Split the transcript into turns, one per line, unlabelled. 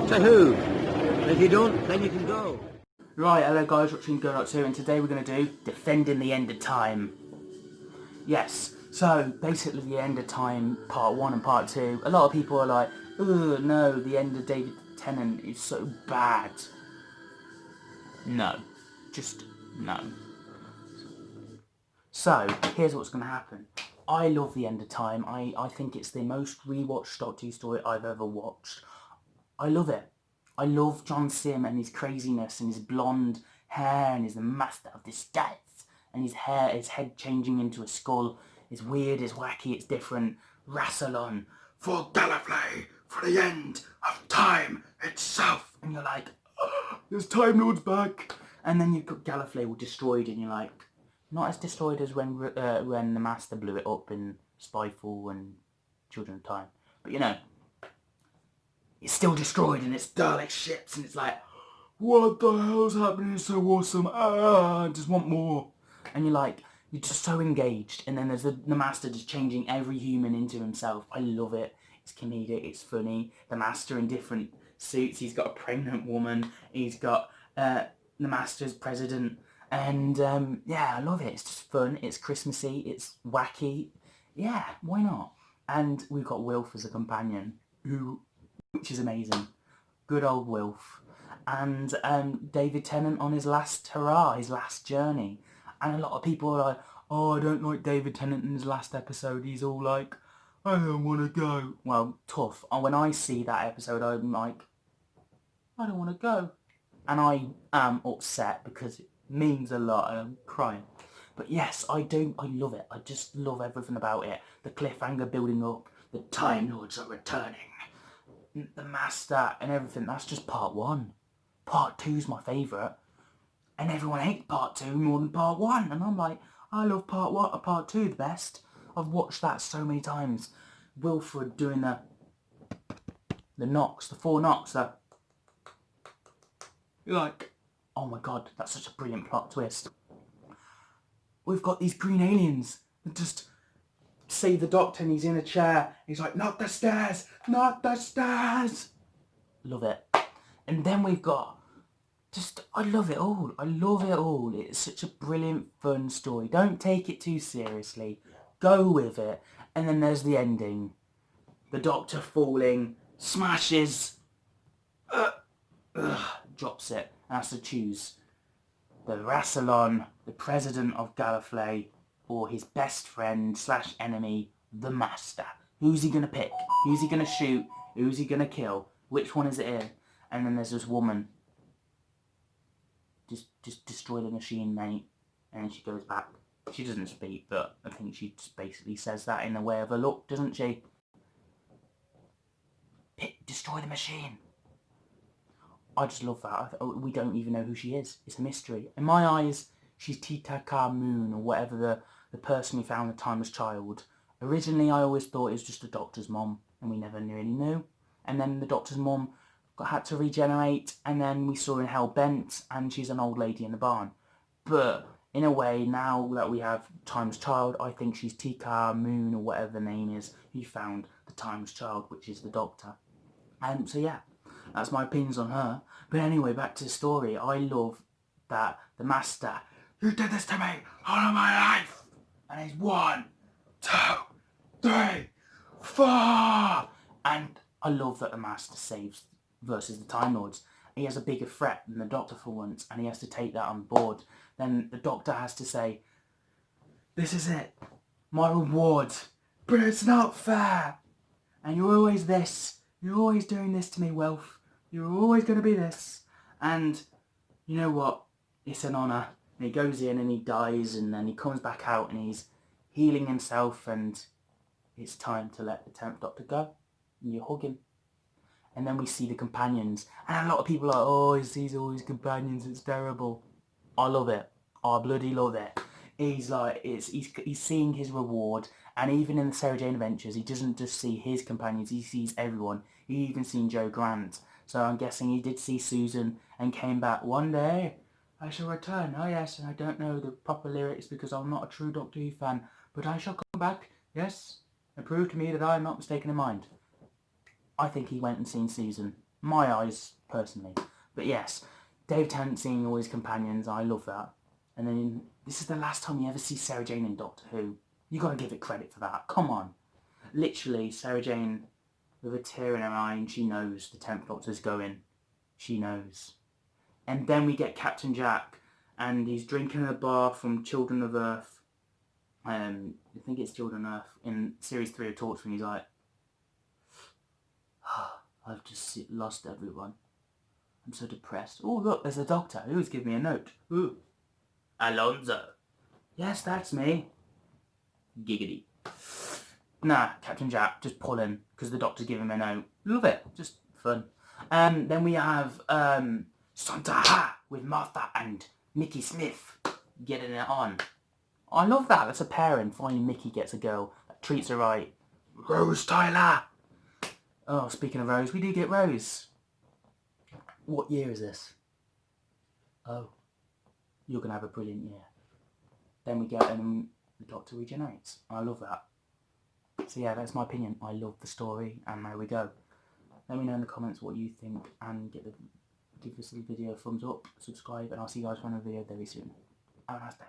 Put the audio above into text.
Doctor Who. If you don't, then you can go.
Right, hello guys, watching drWho, and today we're going to do Defending the End of Time. Yes, so basically the End of Time part 1 and part 2, a lot of people are like, ugh, no, the end of David Tennant is so bad. No. Just no. So, here's what's going to happen. I love the End of Time. I think it's the most rewatched Doctor Who story I've ever watched. I love it. I love John Sim and his craziness and his blonde hair and he's the master of disguise. And his head changing into a skull. It's weird, it's wacky, it's different. Rassilon, for Gallifrey, for the end of time itself. And you're like, oh, there's Time Lord's back. And then you've got Gallifrey all destroyed and you're like, not as destroyed as when the Master blew it up in Spyfall and Children of Time. But you know, it's still destroyed and it's Dalek ships and it's like, what the hell's happening? It's so awesome. I just want more. And you're like, you're just so engaged. And then there's the Master just changing every human into himself. I love it. It's comedic, it's funny. The Master in different suits. He's got a pregnant woman. He's got the Master's president. And yeah, I love it. It's just fun. It's Christmassy. It's wacky. Yeah, why not? And we've got Wilf as a companion, which is amazing. Good old Wilf. And David Tennant on his last hurrah, his last journey. And a lot of people are like, oh, I don't like David Tennant in his last episode. He's all like, I don't want to go. Well, tough. And when I see that episode, I'm like, I don't want to go. And I am upset because it means a lot and I'm crying. But yes, I do. I love it. I just love everything about it. The cliffhanger building up. The Time Lords are returning. The Master and everything. That's just part 1. Part 2's my favourite. And everyone hates part 2 more than part 1. And I'm like, I love part 2 the best. I've watched that so many times. Wilfred doing the knocks, the 4 knocks. You're like, oh my god, that's such a brilliant plot twist. We've got these green aliens that just save the Doctor and he's in a chair. He's like, not the stairs, not the stairs. Love it. And then we've got I love it all. I love it all. It's such a brilliant, fun story. Don't take it too seriously. Go with it. And then there's the ending. The Doctor falling, smashes, drops it, and has to choose the Rassilon, the president of Gallifrey, or his best friend / enemy, the Master. Who's he going to pick? Who's he going to shoot? Who's he going to kill? Which one is it in? And then there's this woman. Just destroy the machine, mate. And then she goes back. She doesn't speak, but I think she just basically says that in a way of a look, doesn't she? Destroy the machine. I just love that. We don't even know who she is. It's a mystery. In my eyes, she's Tita Ka Moon, or whatever the person who found the Timeless Child. Originally, I always thought it was just the Doctor's mom, and we never really knew. And then the Doctor's mom had to regenerate, and then we saw her in Hell Bent, and she's an old lady in the barn. But in a way, now that we have Timeless Child, I think she's Tika Moon, or whatever the name is, who found the Timeless Child, which is the Doctor. So yeah, that's my opinions on her. But anyway, back to the story. I love that the Master, you did this to me all of my life. And he's 1, 2, 3, 4. And I love that the Master saves versus the Time Lords. He has a bigger threat than the Doctor for once, and he has to take that on board. Then the Doctor has to say, this is it, my reward, but it's not fair. And you're always this. You're always doing this to me, Wilf. You're always going to be this. And you know what? It's an honour. And he goes in and he dies, and then he comes back out and he's healing himself, and it's time to let the 10th Doctor go. And you hug him. And then we see the companions. And a lot of people are like, oh, he sees all his companions, it's terrible. I love it. I bloody love it. He's like, he's seeing his reward. And even in the Sarah Jane Adventures, he doesn't just see his companions, he sees everyone. He even seen Joe Grant. So I'm guessing he did see Susan and came back. One day, I shall return. Oh yes, and I don't know the proper lyrics because I'm not a true Doctor Who fan. But I shall come back, yes, and prove to me that I am not mistaken in mind. I think he went and seen Susan. My eyes, personally. But yes, Dave Tennant seeing all his companions, I love that. And then, this is the last time you ever see Sarah Jane in Doctor Who. You got to give it credit for that. Come on. Literally, Sarah Jane, with a tear in her eye, and she knows the 10th Doctor's going. She knows. And then we get Captain Jack, and he's drinking a bar from Children of Earth. I think it's Children of Earth, in Series 3 of Torture, and he's like, I've just lost everyone. I'm so depressed. Oh, look, there's a doctor. Who's giving me a note? Ooh. Alonso. Yes, that's me. Giggity. Nah, Captain Jack, just pulling, because the doctor's giving him a note. Love it. Just fun. Then we have Santa Ha with Moffat and Mickey Smith getting it on. I love that. That's a pairing. Finally, Mickey gets a girl that treats her right. Rose Tyler. Oh, speaking of Rose, we do get Rose. What year is this? Oh, you're going to have a brilliant year. Then we get the Doctor regenerates. I love that. So yeah, that's my opinion. I love the story, and there we go. Let me know in the comments what you think, and give this video a thumbs up, subscribe, and I'll see you guys for another video very soon. Have a nice day.